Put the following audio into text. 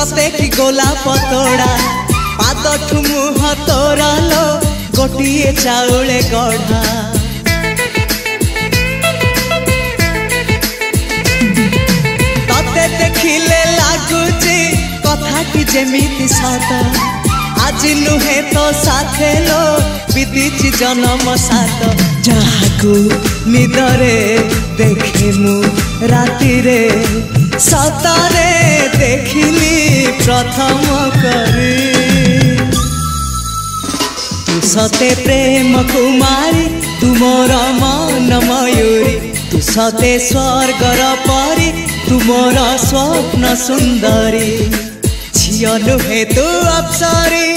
सते कि गोलाप तोड़ा पाद ठुमुह तोरा लो गोटिए चाउले गढ़ा तते देखिले लागुची कथाटी जेमिति सत आज नुहे तो साथे लो बीतीची जन्म सात जहाकू निदरे देखे मु राति रे सतरे देखिली प्रथम करी तू सते प्रेम कुमारी तू मोर मन मयूरी तू सते स्वर्गर परी तू मोर स्वप्न सुंदरी झियो नुहे तू अप्सरी